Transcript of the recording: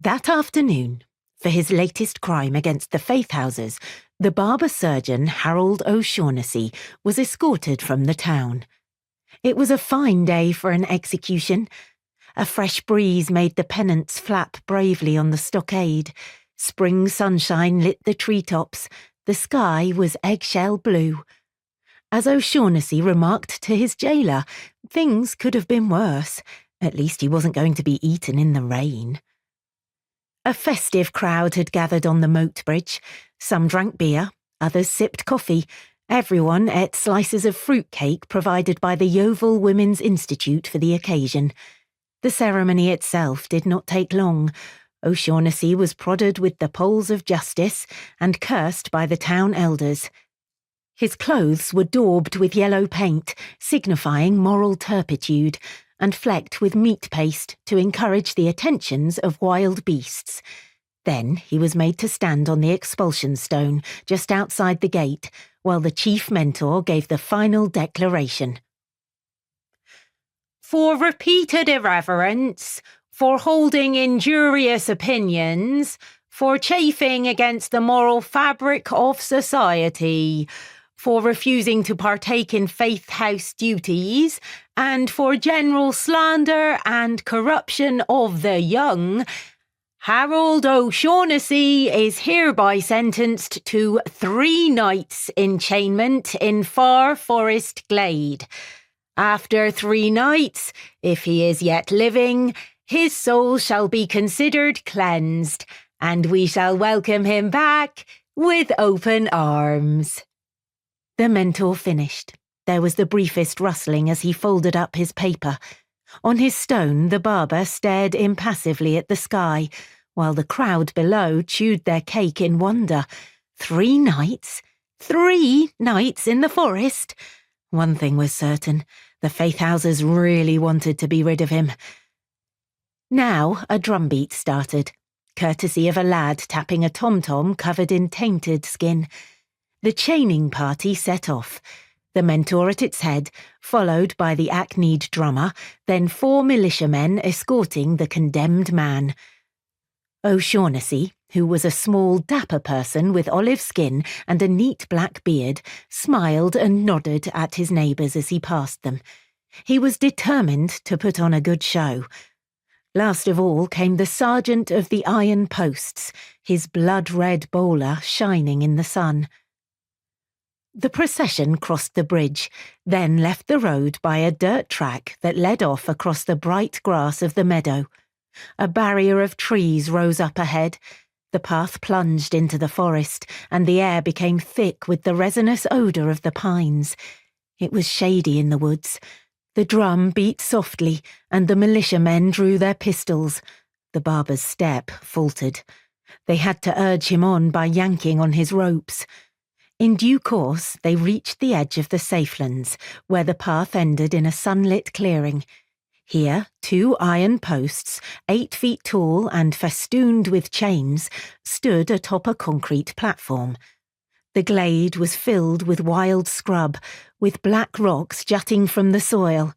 That afternoon, for his latest crime against the Faith Houses, the barber surgeon Harold O'Shaughnessy was escorted from the town. It was a fine day for an execution. A fresh breeze made the pennants flap bravely on the stockade. Spring sunshine lit the treetops. The sky was eggshell blue. As O'Shaughnessy remarked to his jailer, things could have been worse. At least he wasn't going to be eaten in the rain. A festive crowd had gathered on the moat bridge. Some drank beer, others sipped coffee. Everyone ate slices of fruitcake provided by the Yeovil Women's Institute for the occasion. The ceremony itself did not take long. O'Shaughnessy was prodded with the poles of justice and cursed by the town elders. His clothes were daubed with yellow paint, signifying moral turpitude, and flecked with meat paste to encourage the attentions of wild beasts. Then he was made to stand on the expulsion stone just outside the gate, while the chief mentor gave the final declaration. For repeated irreverence, for holding injurious opinions, for chafing against the moral fabric of society, for refusing to partake in faith house duties, and for general slander and corruption of the young, Harold O'Shaughnessy is hereby sentenced to 3 nights' enchainment in Far Forest Glade. After 3 nights, if he is yet living, his soul shall be considered cleansed, and we shall welcome him back with open arms. The mentor finished. There was the briefest rustling as he folded up his paper. On his stone, the barber stared impassively at the sky, while the crowd below chewed their cake in wonder. 3 nights? 3 nights in the forest? One thing was certain, the Faith Houses really wanted to be rid of him. Now a drumbeat started, courtesy of a lad tapping a tom-tom covered in tainted skin. The chaining party set off, the mentor at its head, followed by the hackneyed drummer, then 4 militiamen escorting the condemned man. O'Shaughnessy, who was a small, dapper person with olive skin and a neat black beard, smiled and nodded at his neighbours as he passed them. He was determined to put on a good show. Last of all came the sergeant of the iron posts, his blood-red bowler shining in the sun. The procession crossed the bridge, then left the road by a dirt track that led off across the bright grass of the meadow. A barrier of trees rose up ahead. The path plunged into the forest, and the air became thick with the resinous odour of the pines. It was shady in the woods. The drum beat softly, and the militiamen drew their pistols. The barber's step faltered. They had to urge him on by yanking on his ropes. In due course, they reached the edge of the Safelands, where the path ended in a sunlit clearing. Here, 2 iron posts, 8 feet tall and festooned with chains, stood atop a concrete platform. The glade was filled with wild scrub, with black rocks jutting from the soil.